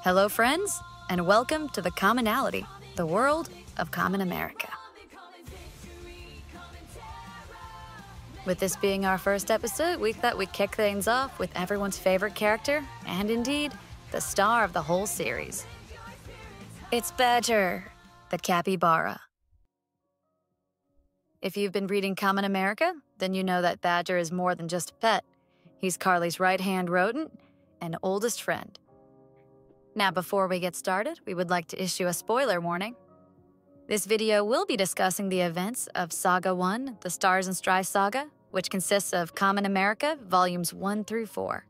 Hello, friends, and welcome to the Kamenality, the world of Kamen America. With this being our first episode, we thought we'd kick things off with everyone's favorite character, and indeed, the star of the whole series. It's Badger the Capybara. If you've been reading Kamen America, then you know that Badger is more than just a pet. He's Carly's right-hand rodent and oldest friend. Now, before we get started, we would like to issue a spoiler warning. This video will be discussing the events of Saga 1, the Stars and Stripes Saga, which consists of Kamen America Volumes 1 through 4.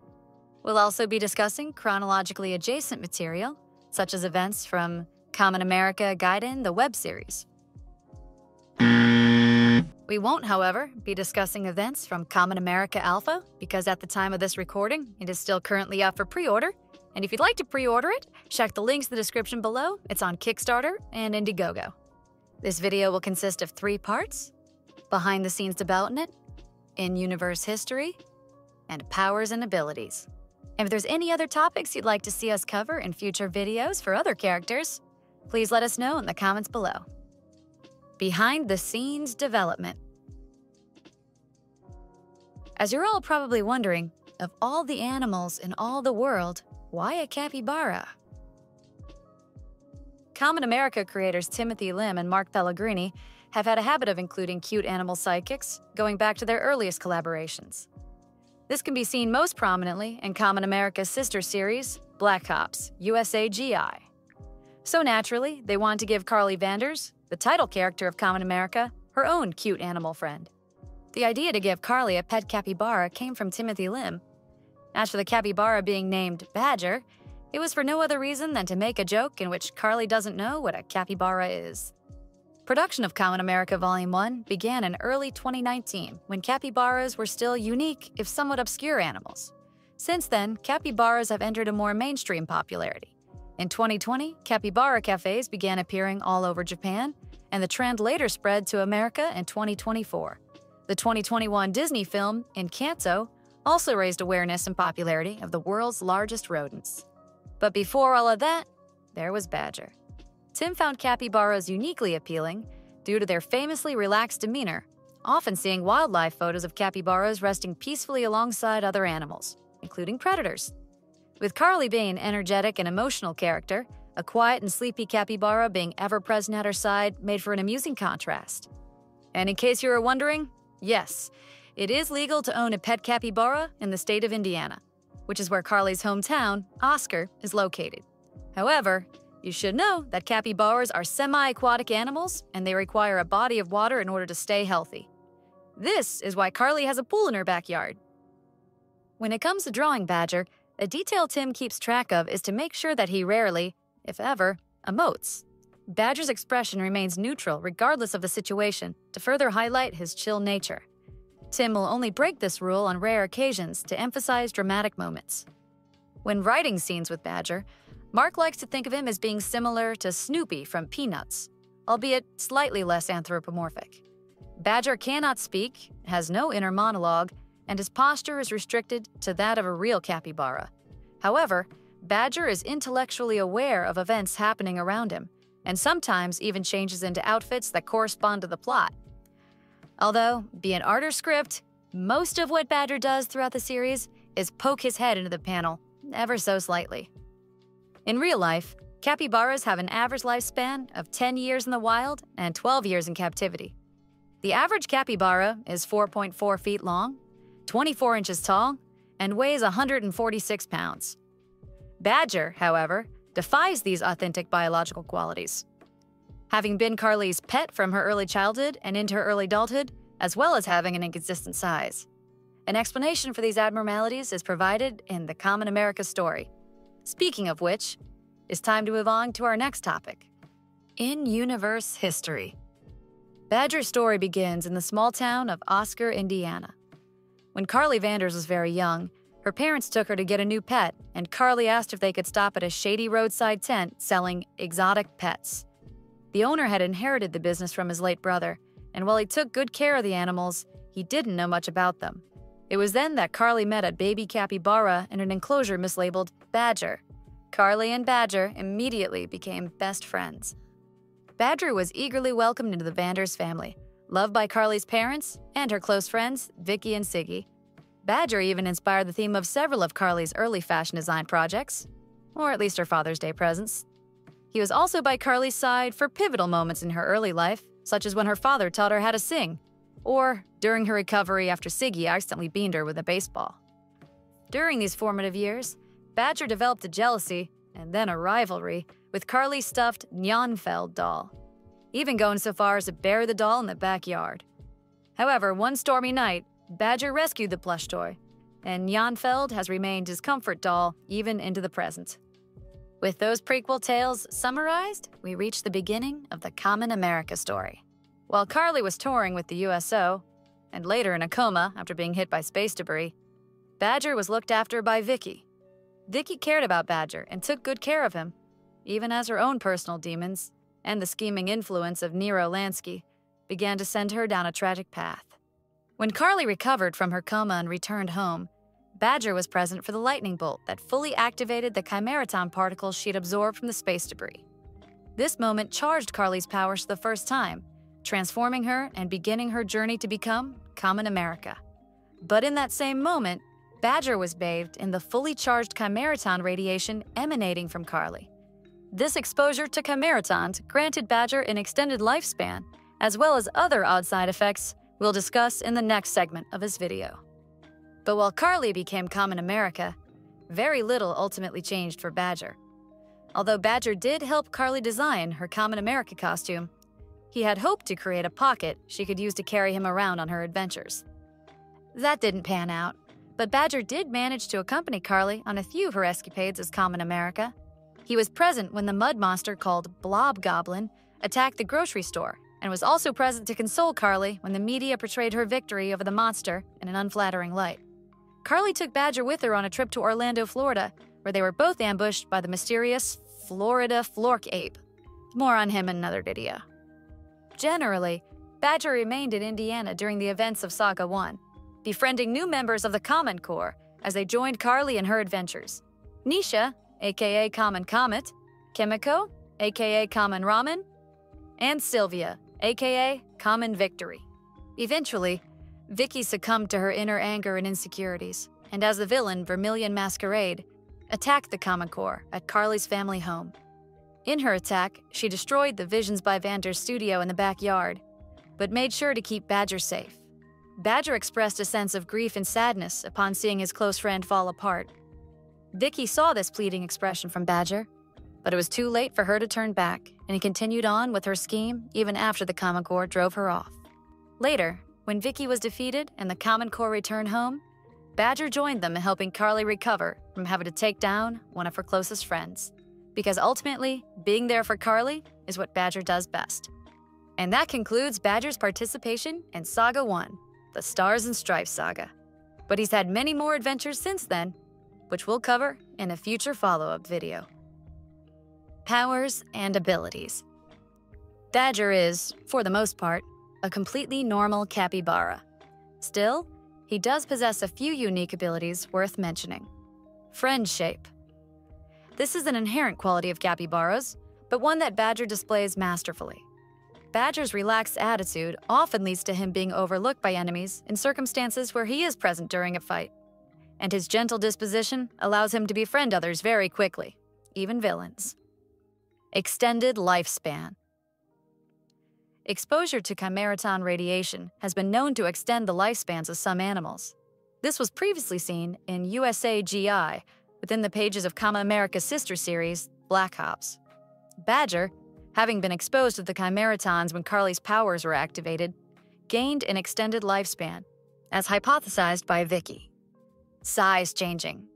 We'll also be discussing chronologically adjacent material, such as events from Kamen America Gaiden, the web series. We won't, however, be discussing events from Kamen America Alpha, because at the time of this recording, it is still currently up for pre-order. And if you'd like to pre-order it, check the links in the description below. It's on Kickstarter and Indiegogo. This video will consist of 3 parts: behind-the-scenes development, in-universe history, and powers and abilities. And if there's any other topics you'd like to see us cover in future videos for other characters, please let us know in the comments below. Behind-the-scenes development. As you're all probably wondering, of all the animals in all the world, why a capybara? Kamen America creators Timothy Lim and Mark Pellegrini have had a habit of including cute animal sidekicks, going back to their earliest collaborations. This can be seen most prominently in Kamen America's sister series, Black Ops USA GI. So naturally, they wanted to give Carly Vanders, the title character of Kamen America, her own cute animal friend. The idea to give Carly a pet capybara came from Timothy Lim. As for the capybara being named Badger, it was for no other reason than to make a joke in which Carly doesn't know what a capybara is. Production of Kamen America Volume 1 began in early 2019, when capybaras were still unique, if somewhat obscure animals. Since then, capybaras have entered a more mainstream popularity. In 2020, capybara cafes began appearing all over Japan, and the trend later spread to America in 2024. The 2021 Disney film, Encanto, also raised awareness and popularity of the world's largest rodents. But before all of that, there was Badger. Tim found capybaras uniquely appealing due to their famously relaxed demeanor, often seeing wildlife photos of capybaras resting peacefully alongside other animals, including predators. With Carly being an energetic and emotional character, a quiet and sleepy capybara being ever present at her side made for an amusing contrast. And in case you were wondering, yes, it is legal to own a pet capybara in the state of Indiana, which is where Carly's hometown, Oscar, is located. However, you should know that capybaras are semi-aquatic animals and they require a body of water in order to stay healthy. This is why Carly has a pool in her backyard. When it comes to drawing Badger, a detail Tim keeps track of is to make sure that he rarely, if ever, emotes. Badger's expression remains neutral regardless of the situation to further highlight his chill nature. Tim will only break this rule on rare occasions to emphasize dramatic moments. When writing scenes with Badger, Mark likes to think of him as being similar to Snoopy from Peanuts, albeit slightly less anthropomorphic. Badger cannot speak, has no inner monologue, and his posture is restricted to that of a real capybara. However, Badger is intellectually aware of events happening around him, and sometimes even changes into outfits that correspond to the plot. Although, be it art or script, most of what Badger does throughout the series is poke his head into the panel, ever so slightly. In real life, capybaras have an average lifespan of 10 years in the wild and 12 years in captivity. The average capybara is 4.4 feet long, 24 inches tall, and weighs 146 pounds. Badger, however, defies these authentic biological qualities. Having been Carly's pet from her early childhood and into her early adulthood, as well as having an inconsistent size. An explanation for these abnormalities is provided in the Kamen America story. Speaking of which, it's time to move on to our next topic. In-universe history. Badger's story begins in the small town of Oscar, Indiana. When Carly Vanders was very young, her parents took her to get a new pet, and Carly asked if they could stop at a shady roadside tent selling exotic pets. The owner had inherited the business from his late brother, and while he took good care of the animals, he didn't know much about them. It was then that Carly met a baby capybara in an enclosure mislabeled Badger. Carly and Badger immediately became best friends. Badger was eagerly welcomed into the Vanders family, loved by Carly's parents and her close friends, Vicky and Siggy. Badger even inspired the theme of several of Carly's early fashion design projects, or at least her Father's Day presents. He was also by Carly's side for pivotal moments in her early life, such as when her father taught her how to sing, or during her recovery after Siggy accidentally beamed her with a baseball. During these formative years, Badger developed a jealousy, and then a rivalry, with Carly's stuffed Nyanfeld doll, even going so far as to bury the doll in the backyard. However, one stormy night, Badger rescued the plush toy, and Nyanfeld has remained his comfort doll even into the present. With those prequel tales summarized, we reach the beginning of the Kamen America story. While Carly was touring with the USO, and later in a coma after being hit by space debris, Badger was looked after by Vicky. Vicky cared about Badger and took good care of him, even as her own personal demons and the scheming influence of Nero Lansky began to send her down a tragic path. When Carly recovered from her coma and returned home, Badger was present for the lightning bolt that fully activated the Chimeraton particles she'd absorbed from the space debris. This moment charged Carly's powers for the first time, transforming her and beginning her journey to become Kamen America. But in that same moment, Badger was bathed in the fully charged Chimeraton radiation emanating from Carly. This exposure to Chimeratons granted Badger an extended lifespan, as well as other odd side effects we'll discuss in the next segment of this video. But while Carly became Kamen America, very little ultimately changed for Badger. Although Badger did help Carly design her Kamen America costume, he had hoped to create a pocket she could use to carry him around on her adventures. That didn't pan out, but Badger did manage to accompany Carly on a few of her escapades as Kamen America. He was present when the mud monster called Blob Goblin attacked the grocery store, and was also present to console Carly when the media portrayed her victory over the monster in an unflattering light. Carly took Badger with her on a trip to Orlando, Florida, where they were both ambushed by the mysterious Florida Flork Ape. More on him in another video. Generally, Badger remained in Indiana during the events of Saga 1, befriending new members of the Kamen Corps as they joined Carly in her adventures. Nisha, aka Kamen Comet, Kimiko, aka Kamen Ramen, and Sylvia, aka Kamen Victory. Eventually, Vicky succumbed to her inner anger and insecurities, and as the villain Vermilion Masquerade, attacked the Kamen Corps at Carly's family home. In her attack, she destroyed the Visions by Vander's studio in the backyard, but made sure to keep Badger safe. Badger expressed a sense of grief and sadness upon seeing his close friend fall apart. Vicky saw this pleading expression from Badger, but it was too late for her to turn back, and he continued on with her scheme even after the Kamen Corps drove her off. Later, when Vicky was defeated and the Kamen Corps returned home, Badger joined them in helping Carly recover from having to take down one of her closest friends. Because ultimately, being there for Carly is what Badger does best. And that concludes Badger's participation in Saga 1, the Stars and Stripes saga. But he's had many more adventures since then, which we'll cover in a future follow-up video. Powers and abilities. Badger is, for the most part, a completely normal capybara. Still, he does possess a few unique abilities worth mentioning. Friend shape. This is an inherent quality of capybaras, but one that Badger displays masterfully. Badger's relaxed attitude often leads to him being overlooked by enemies in circumstances where he is present during a fight, and his gentle disposition allows him to befriend others very quickly, even villains. Extended lifespan. Exposure to Chimeraton radiation has been known to extend the lifespans of some animals. This was previously seen in USA GI within the pages of Kamen America's sister series, Black Ops. Badger, having been exposed to the Chimeratons when Carly's powers were activated, gained an extended lifespan, as hypothesized by Vicky. Size changing.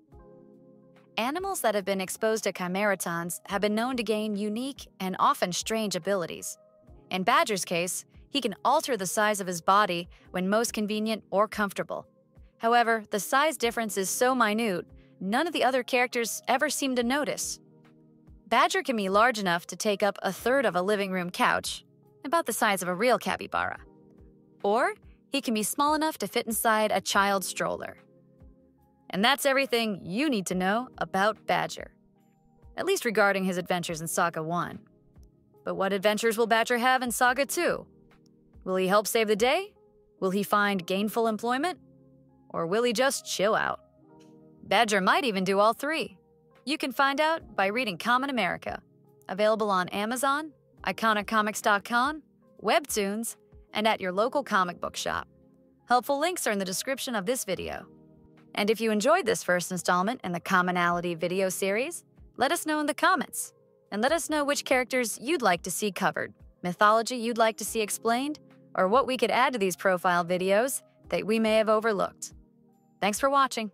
Animals that have been exposed to Chimeratons have been known to gain unique and often strange abilities. In Badger's case, he can alter the size of his body when most convenient or comfortable. However, the size difference is so minute, none of the other characters ever seem to notice. Badger can be large enough to take up a third of a living room couch, about the size of a real capybara. Or he can be small enough to fit inside a child's stroller. And that's everything you need to know about Badger. at least regarding his adventures in Saga 1. But what adventures will Badger have in Saga 2? Will he help save the day? Will he find gainful employment? Or will he just chill out? Badger might even do all three. You can find out by reading Kamen America, available on Amazon, iconiccomics.com, Webtoons, and at your local comic book shop. Helpful links are in the description of this video. And if you enjoyed this first installment in the Kamenality video series, let us know in the comments. And let us know which characters you'd like to see covered, mythology you'd like to see explained, or what we could add to these profile videos that we may have overlooked. Thanks for watching.